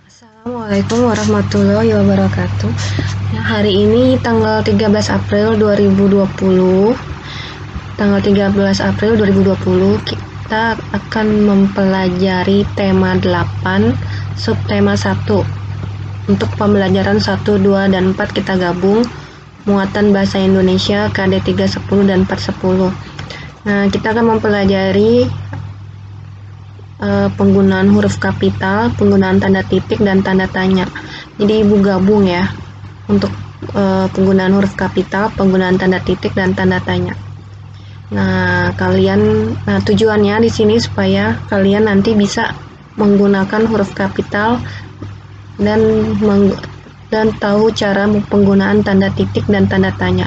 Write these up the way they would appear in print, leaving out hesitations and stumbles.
Assalamualaikum warahmatullahi wabarakatuh. Nah, hari ini tanggal 13 April 2020. Tanggal 13 April 2020 kita akan mempelajari tema 8, subtema 1. Untuk pembelajaran 1, 2, dan 4 kita gabung. Muatan bahasa Indonesia KD 310 dan 410. Nah, kita akan mempelajari penggunaan huruf kapital, penggunaan tanda titik, dan tanda tanya. Jadi ibu gabung ya untuk penggunaan huruf kapital, penggunaan tanda titik, dan tanda tanya. Nah, tujuannya di sini supaya kalian nanti bisa menggunakan huruf kapital dan tahu cara penggunaan tanda titik dan tanda tanya.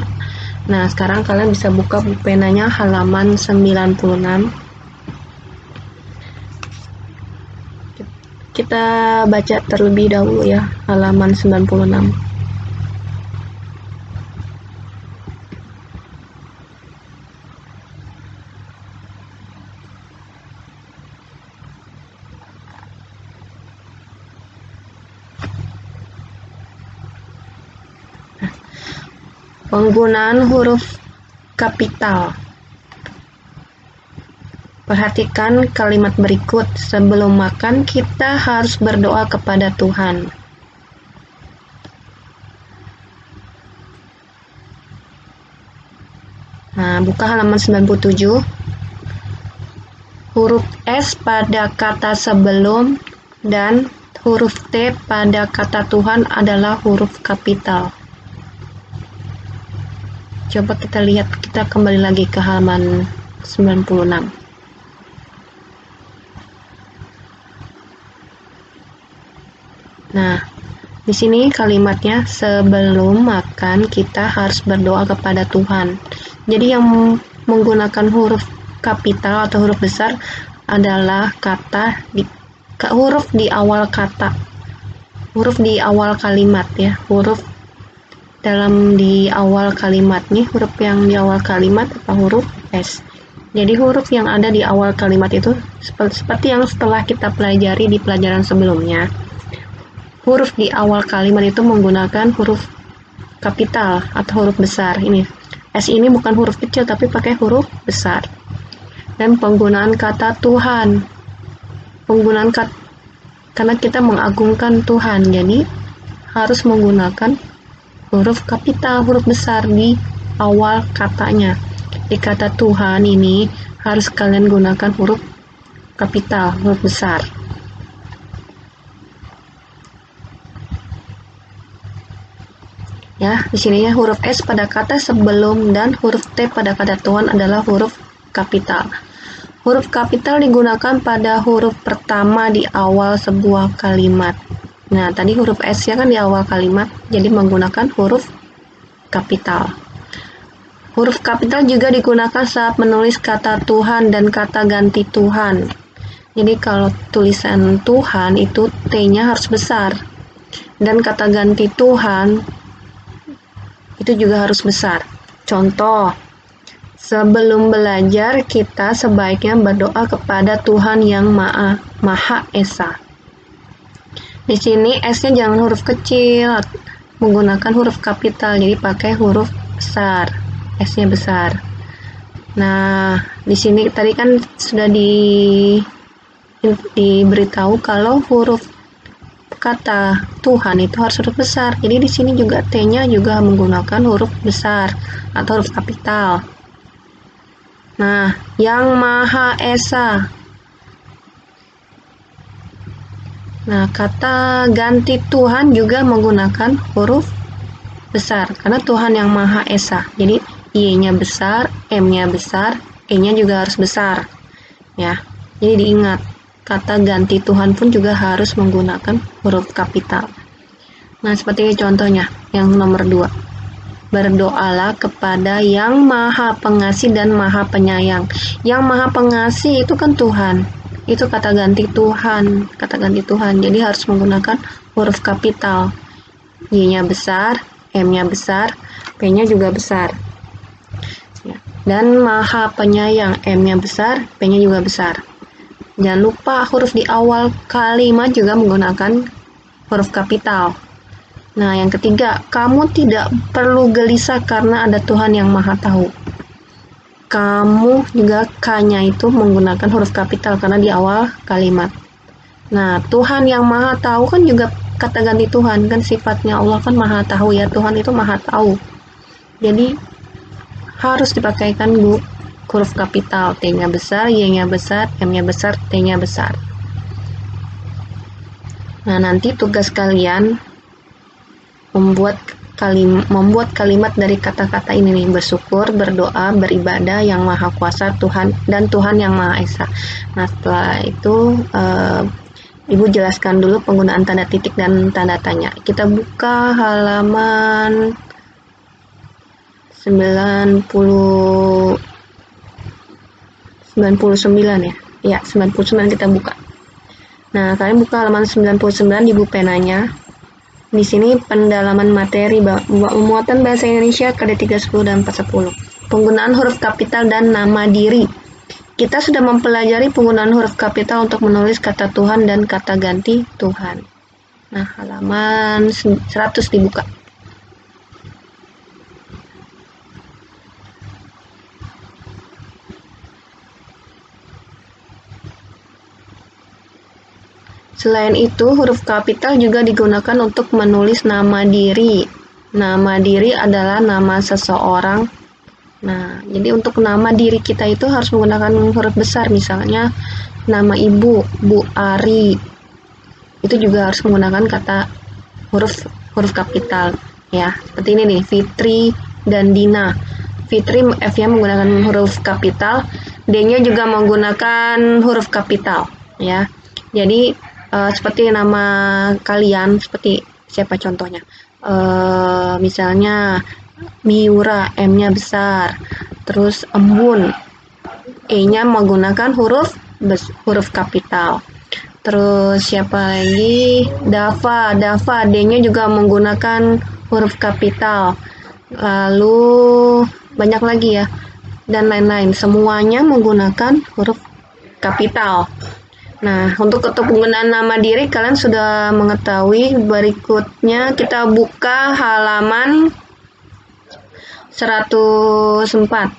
Nah, sekarang kalian bisa buka buku penanya halaman 96. Kita baca terlebih dahulu ya, halaman 96. Penggunaan huruf kapital. Perhatikan kalimat berikut. Sebelum makan, kita harus berdoa kepada Tuhan. Nah, buka halaman 97. Huruf S pada kata sebelum dan huruf T pada kata Tuhan adalah huruf kapital. Coba kita lihat, kita kembali lagi ke halaman 96. Nah, di sini kalimatnya sebelum makan kita harus berdoa kepada Tuhan. Jadi yang menggunakan huruf kapital atau huruf besar adalah huruf di awal kata, huruf di awal kalimat ya, huruf di awal kalimat nih, huruf yang di awal kalimat apa huruf S. Jadi huruf yang ada di awal kalimat itu seperti yang setelah kita pelajari di pelajaran sebelumnya. Huruf di awal kalimat itu menggunakan huruf kapital atau huruf besar. Ini S ini bukan huruf kecil tapi pakai huruf besar. Dan penggunaan kata Tuhan, karena kita mengagungkan Tuhan, jadi harus menggunakan huruf kapital, huruf besar di awal katanya. Di kata Tuhan ini harus kalian gunakan huruf kapital, huruf besar. Ya, di sini ya huruf S pada kata sebelum dan huruf T pada kata Tuhan adalah huruf kapital. Huruf kapital digunakan pada huruf pertama di awal sebuah kalimat. Nah, tadi huruf S ya kan di awal kalimat, jadi menggunakan huruf kapital. Huruf kapital juga digunakan saat menulis kata Tuhan dan kata ganti Tuhan. Jadi kalau tulisan Tuhan itu T-nya harus besar. Dan kata ganti Tuhan itu juga harus besar. Contoh, sebelum belajar kita sebaiknya berdoa kepada Tuhan yang Maha Esa. Di sini S-nya jangan huruf kecil, menggunakan huruf kapital, jadi pakai huruf besar, S-nya besar. Nah, di sini tadi kan sudah diberitahu kalau huruf kata Tuhan itu harus huruf besar. Jadi di sini juga T-nya juga menggunakan huruf besar atau huruf kapital. Nah, yang Maha Esa. Nah, kata ganti Tuhan juga menggunakan huruf besar karena Tuhan yang Maha Esa. Jadi Y-nya besar, M-nya besar, E-nya juga harus besar. Ya. Jadi diingat, kata ganti Tuhan pun juga harus menggunakan huruf kapital. Nah, seperti contohnya yang nomor 2. Berdoalah kepada yang Maha Pengasih dan Maha Penyayang. Yang Maha Pengasih itu kan Tuhan. Itu kata ganti Tuhan, jadi harus menggunakan huruf kapital. Y-nya besar, M-nya besar, P-nya juga besar. Dan Maha Penyayang, M-nya besar, P-nya juga besar. Jangan lupa huruf di awal kalimat juga menggunakan huruf kapital. Nah, yang ketiga, kamu tidak perlu gelisah karena ada Tuhan yang Maha Tahu. Kamu juga K-nya itu menggunakan huruf kapital karena di awal kalimat. Nah, Tuhan yang Maha Tahu kan juga kata ganti Tuhan, kan sifatnya Allah kan Maha Tahu ya, Tuhan itu Maha Tahu. Jadi harus dipakaikan huruf kapital, T-nya besar, Y-nya besar, M-nya besar, T-nya besar. Nah, nanti tugas kalian membuat kalimat dari kata-kata ini nih: bersyukur, berdoa, beribadah yang Maha Kuasa Tuhan dan Tuhan yang Maha Esa. Nah, setelah itu Ibu jelaskan dulu penggunaan tanda titik dan tanda tanya. Kita buka halaman 99 ya. Ya, 99 kita buka. Nah, kalian buka halaman 99 di buku penanya. Di sini pendalaman materi muatan bahasa Indonesia KD 310 dan 410. Penggunaan huruf kapital dan nama diri. Kita sudah mempelajari penggunaan huruf kapital untuk menulis kata Tuhan dan kata ganti Tuhan. Nah, halaman 100 dibuka. Selain itu, huruf kapital juga digunakan untuk menulis nama diri. Nama diri adalah nama seseorang. Nah, jadi untuk nama diri kita itu harus menggunakan huruf besar. Misalnya, nama ibu, Bu Ari. Itu juga harus menggunakan kata huruf kapital. Ya, seperti ini nih, Fitri dan Dina. Fitri, F-nya menggunakan huruf kapital, D-nya juga menggunakan huruf kapital. Ya, jadi seperti nama kalian, seperti siapa contohnya? Misalnya Miura, M-nya besar. Terus Embun, E-nya menggunakan huruf kapital. Terus siapa lagi? Dava, D-nya juga menggunakan huruf kapital. Lalu banyak lagi ya, dan lain-lain. Semuanya menggunakan huruf kapital. Nah, untuk penggunaan nama diri kalian sudah mengetahui. Berikutnya kita buka halaman 104.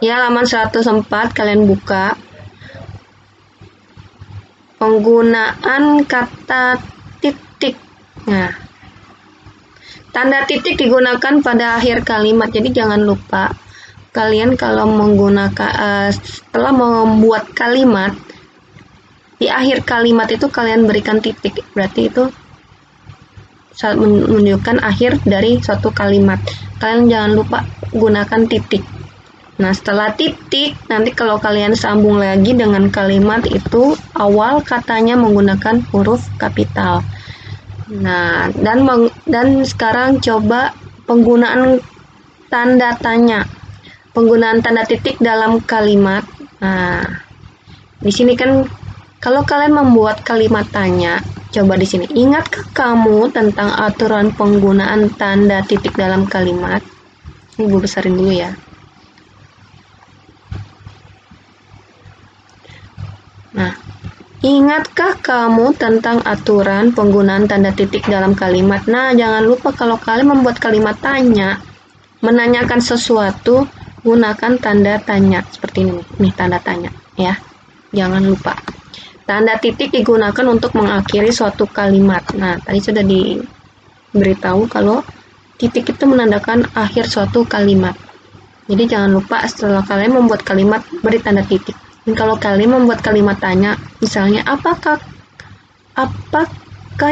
Ya, halaman 104 kalian buka. Penggunaan kata titik. Nah, tanda titik digunakan pada akhir kalimat. Jadi jangan lupa kalian kalau menggunakan setelah membuat kalimat, di akhir kalimat itu kalian berikan titik, berarti itu menunjukkan akhir dari suatu kalimat. Kalian jangan lupa gunakan titik. Nah, setelah titik, nanti kalau kalian sambung lagi dengan kalimat itu, awal katanya menggunakan huruf kapital. Nah, dan sekarang coba penggunaan tanda tanya. Penggunaan tanda titik dalam kalimat. Nah, di sini kan kalau kalian membuat kalimat tanya, coba di sini. Ingatkah kamu tentang aturan penggunaan tanda titik dalam kalimat? Ini gue besarin dulu ya. Nah, ingatkah kamu tentang aturan penggunaan tanda titik dalam kalimat? Nah, jangan lupa kalau kalian membuat kalimat tanya, menanyakan sesuatu, gunakan tanda tanya. Seperti ini nih, tanda tanya ya. Jangan lupa. Tanda titik digunakan untuk mengakhiri suatu kalimat. Nah, tadi sudah diberitahu kalau titik itu menandakan akhir suatu kalimat. Jadi jangan lupa setelah kalian membuat kalimat, beri tanda titik. Dan kalau kalian membuat kalimat tanya, misalnya apakah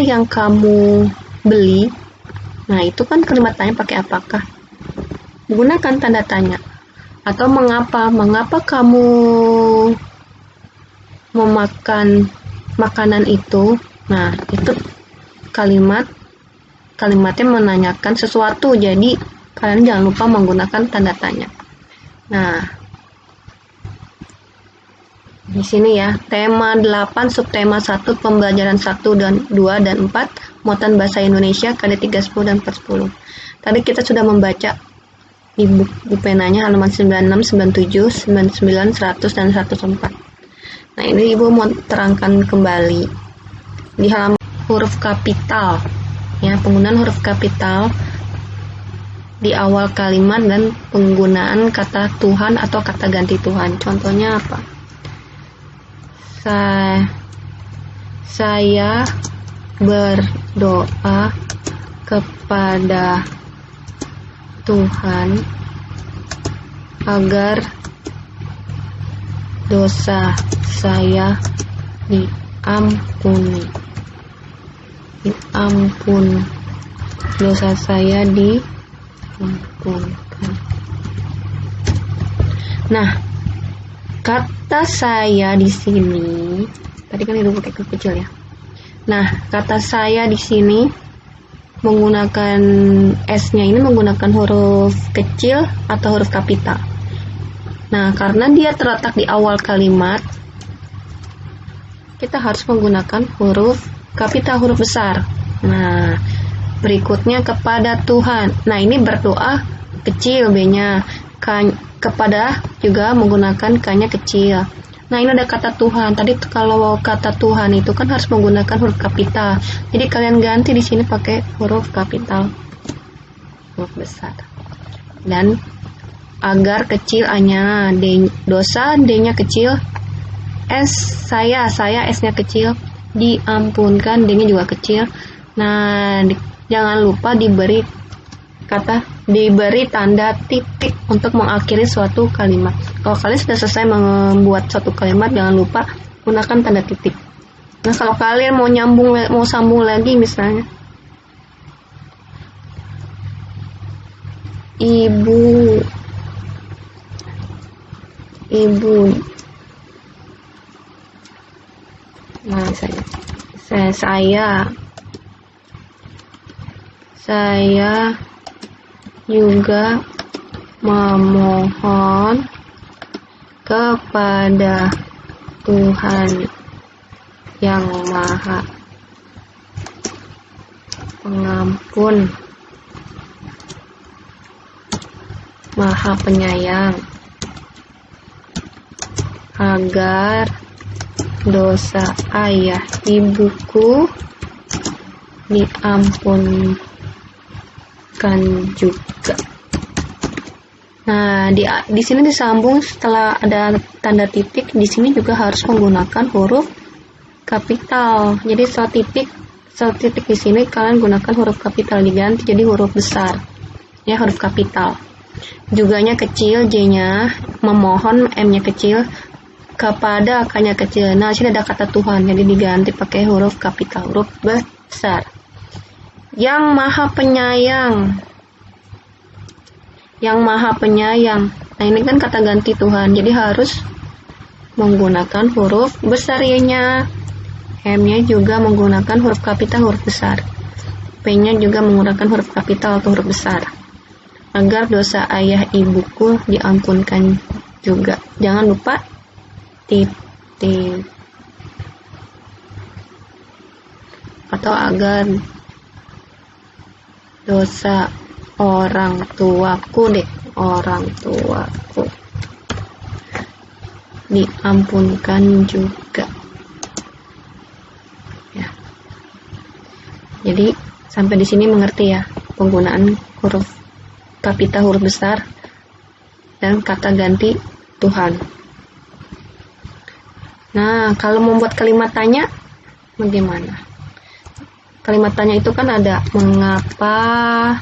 yang kamu beli? Nah, itu kan kalimat tanya pakai apakah. Gunakan tanda tanya. Atau mengapa kamu memakan makanan itu? Nah, itu kalimatnya menanyakan sesuatu, jadi kalian jangan lupa menggunakan tanda tanya. Nah, di sini ya, tema 8, subtema 1, pembelajaran 1 dan 2 dan 4, muatan bahasa Indonesia KD 310 dan 410. Tadi kita sudah membaca di buku penanya halaman 96, 97, 99, 100 dan 104. Nah, ini Ibu mau terangkan kembali di halaman huruf kapital. Ya, penggunaan huruf kapital di awal kalimat dan penggunaan kata Tuhan atau kata ganti Tuhan. Contohnya apa? Saya berdoa kepada Tuhan agar dosa saya diampuni. Dosa saya diampunkan. Nah, kata saya di sini, tadi kan itu pakai huruf kecil ya. Nah, kata saya di sini menggunakan S-nya ini menggunakan huruf kecil atau huruf kapital. Nah, karena dia terletak di awal kalimat, kita harus menggunakan huruf kapital, huruf besar. Nah, berikutnya kepada Tuhan. Nah, ini berdoa kecil B-nya. Kepada juga menggunakan K-nya kecil. Nah, ini ada kata Tuhan. Tadi kalau kata Tuhan itu kan harus menggunakan huruf kapital. Jadi kalian ganti di sini pakai huruf kapital, huruf besar. Dan agar kecil A-nya, dosa D-nya kecil, saya S-nya kecil, diampunkan D-nya juga kecil. Nah, jangan lupa diberi tanda titik untuk mengakhiri suatu kalimat. Kalau kalian sudah selesai membuat suatu kalimat, jangan lupa gunakan tanda titik. Nah, kalau kalian mau sambung lagi, misalnya ibu nah, saya juga memohon kepada Tuhan yang Maha Pengampun, Maha Penyayang, agar dosa ayah ibuku diampunkan juga. Nah, di sini disambung setelah ada tanda titik. Di sini juga harus menggunakan huruf kapital. Jadi setelah titik di sini kalian gunakan huruf kapital, diganti jadi huruf besar. Ya, huruf kapital. Juganya kecil, J-nya, memohon, M-nya kecil, kepada K-nya kecil. Nah, sini ada kata Tuhan, jadi diganti pakai huruf kapital, huruf besar. Yang Maha Penyayang. Yang Maha Penyayang. Nah, ini kan kata ganti Tuhan, jadi harus menggunakan huruf besar Y-nya. M-nya juga menggunakan huruf kapital, huruf besar. P-nya juga menggunakan huruf kapital atau huruf besar. Agar dosa ayah ibuku diampunkan juga. Jangan lupa titik. Atau agar dosa orang tuaku diampunkan juga. Ya. Jadi sampai di sini mengerti ya penggunaan huruf kapital, huruf besar dan kata ganti Tuhan. Nah, kalau membuat kalimat tanya bagaimana? Kalimat tanya itu kan ada mengapa.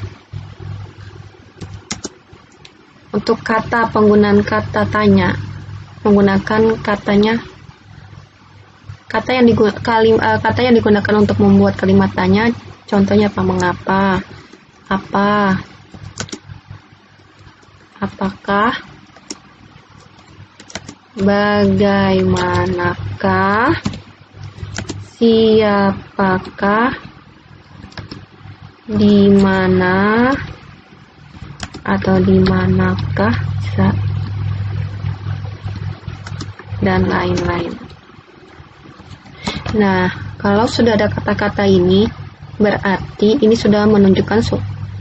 Untuk kata, penggunaan kata tanya, menggunakan kata yang digunakan untuk membuat kalimat tanya. Contohnya apa? Mengapa, apa, apakah, bagaimanakah, siapakah, di mana, atau di manakah, dan lain-lain. Nah, kalau sudah ada kata-kata ini, berarti ini sudah menunjukkan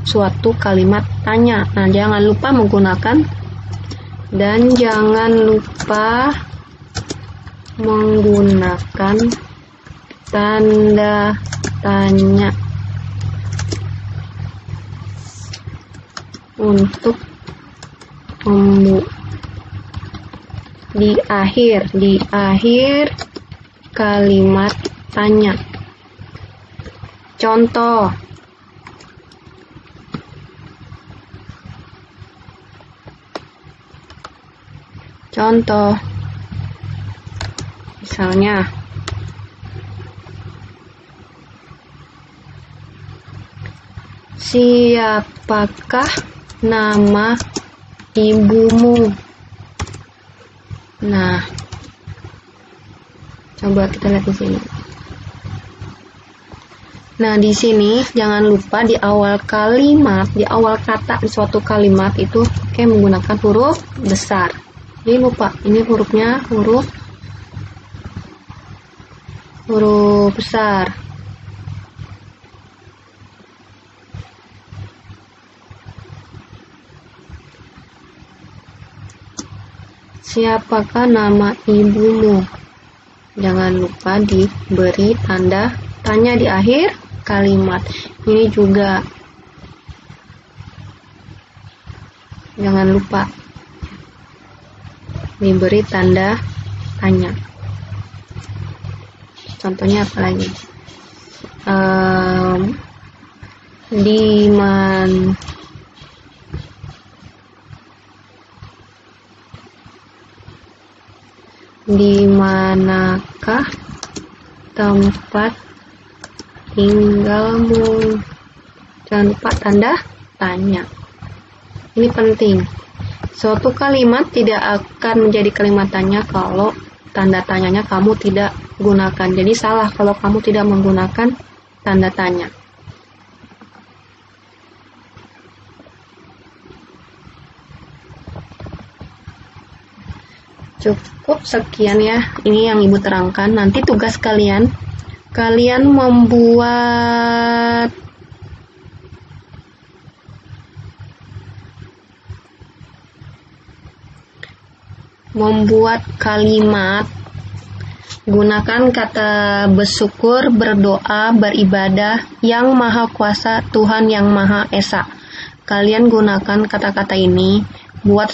suatu kalimat tanya. Nah, jangan lupa menggunakan dan jangan lupa menggunakan tanda tanya untuk di akhir kalimat tanya. Contoh, misalnya siapakah nama ibumu? Nah, coba kita lihat di sini. Nah, di sini jangan lupa di awal kalimat, di awal kata di suatu kalimat itu menggunakan huruf besar. Jadi lupa, ini hurufnya huruf besar. Siapakah nama ibumu? Jangan lupa diberi tanda tanya di akhir kalimat. Ini juga jangan lupa diberi tanda tanya. Contohnya apa lagi? Di manakah tempat tinggalmu? Jangan lupa tanda tanya. Ini penting. Suatu kalimat tidak akan menjadi kalimat tanya kalau tanda tanyanya kamu tidak gunakan. Jadi salah kalau kamu tidak menggunakan tanda tanya. Cukup sekian ya, ini yang Ibu terangkan. Nanti tugas kalian membuat kalimat, gunakan kata bersyukur, berdoa, beribadah yang Maha Kuasa, Tuhan yang Maha Esa. Kalian gunakan kata-kata ini buat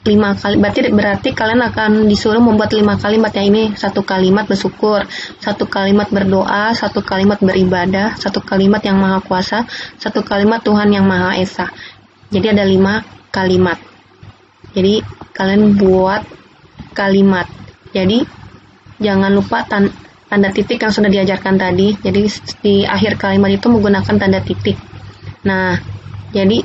5 kali, berarti kalian akan disuruh membuat 5 kalimat ya. Ini 1 kalimat bersyukur, 1 kalimat berdoa, 1 kalimat beribadah, 1 kalimat yang Maha Kuasa, 1 kalimat Tuhan yang Maha Esa. Jadi ada 5 kalimat. Jadi kalian buat kalimat. Jadi jangan lupa tanda titik yang sudah diajarkan tadi. Jadi di akhir kalimat itu menggunakan tanda titik. Nah, jadi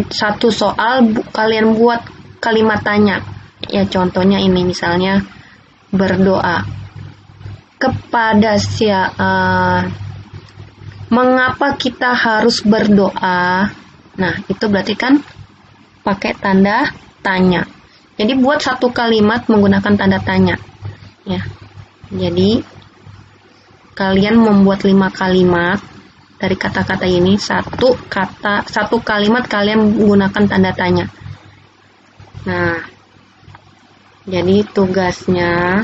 satu soal kalian buat kalimat tanya. Ya contohnya ini misalnya berdoa kepada mengapa kita harus berdoa? Nah, itu berarti kan pakai tanda tanya. Jadi buat 1 kalimat menggunakan tanda tanya. Ya. Jadi kalian membuat 5 kalimat dari kata-kata ini, 1 kalimat kalian menggunakan tanda tanya. Nah, jadi tugasnya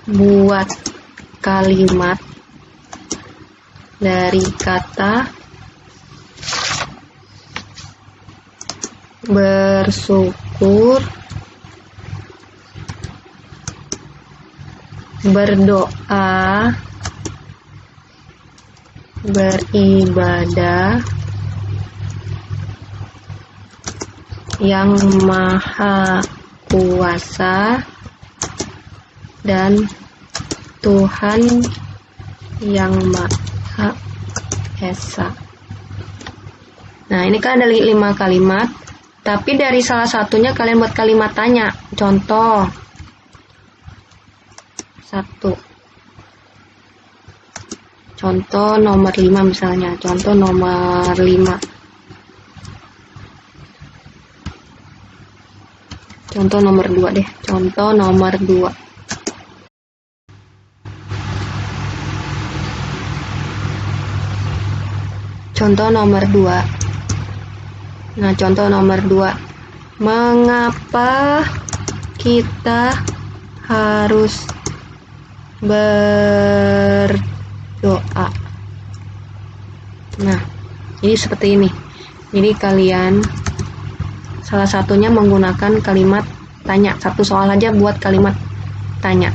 buat kalimat dari kata bersyukur, berdoa, beribadah yang Maha Kuasa dan Tuhan yang Maha Esa. Nah, ini kan ada 5 kalimat, tapi dari salah satunya kalian buat kalimat tanya. Contoh 1. Contoh nomor 5 misalnya. Contoh nomor 5. Contoh nomor 2 deh. Contoh nomor 2. Contoh nomor 2. Nah, contoh nomor 2. Mengapa kita harus berdoa? Nah, jadi seperti ini. Jadi kalian salah satunya menggunakan kalimat tanya. Satu soal aja buat kalimat tanya.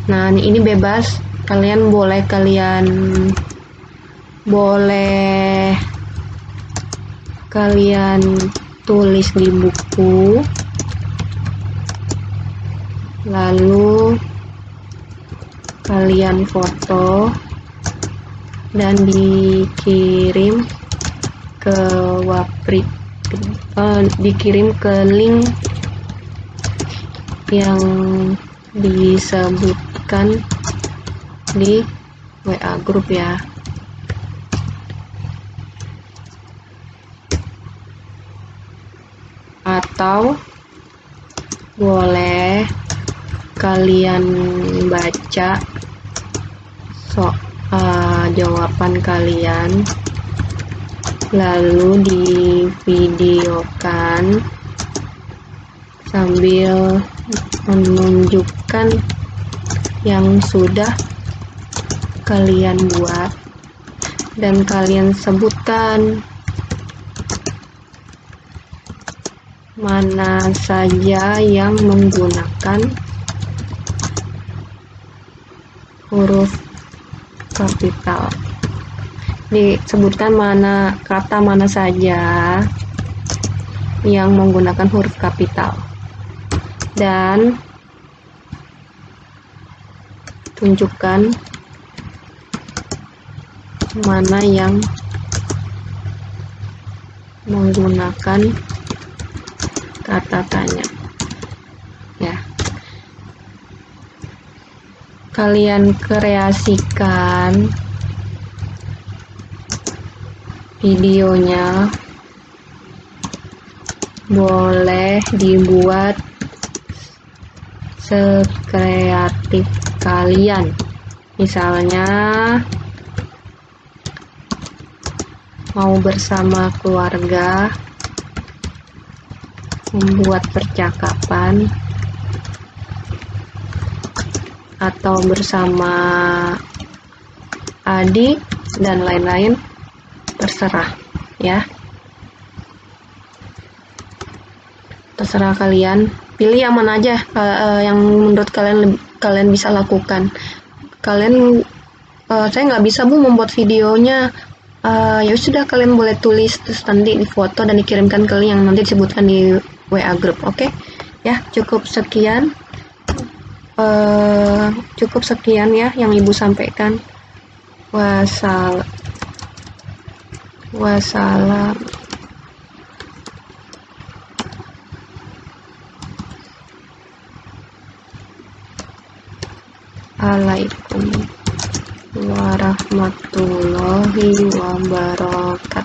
Nah, ini bebas. Kalian boleh tulis di buku, lalu kalian foto dan dikirim ke dikirim ke link yang disebutkan di WA grup ya. Atau boleh kalian baca jawaban kalian lalu divideokan sambil menunjukkan yang sudah kalian buat dan kalian sebutkan mana saja yang menggunakan huruf kapital. Disebutkan kata mana saja yang menggunakan huruf kapital dan tunjukkan mana yang menggunakan kata tanya ya. Kalian kreasikan videonya, boleh dibuat sekreatif kalian. Misalnya mau bersama keluarga membuat percakapan atau bersama adik dan lain-lain, terserah ya. Terserah kalian, pilih yang mana aja yang menurut kalian bisa lakukan. Saya nggak bisa Bu membuat videonya. Ya sudah, kalian boleh tulis terus nanti difoto dan dikirimkan ke link yang nanti disebutkan di WA group. Oke? Ya, cukup sekian ya yang Ibu sampaikan. Wassalam. Assalamualaikum warahmatullahi wabarakatuh.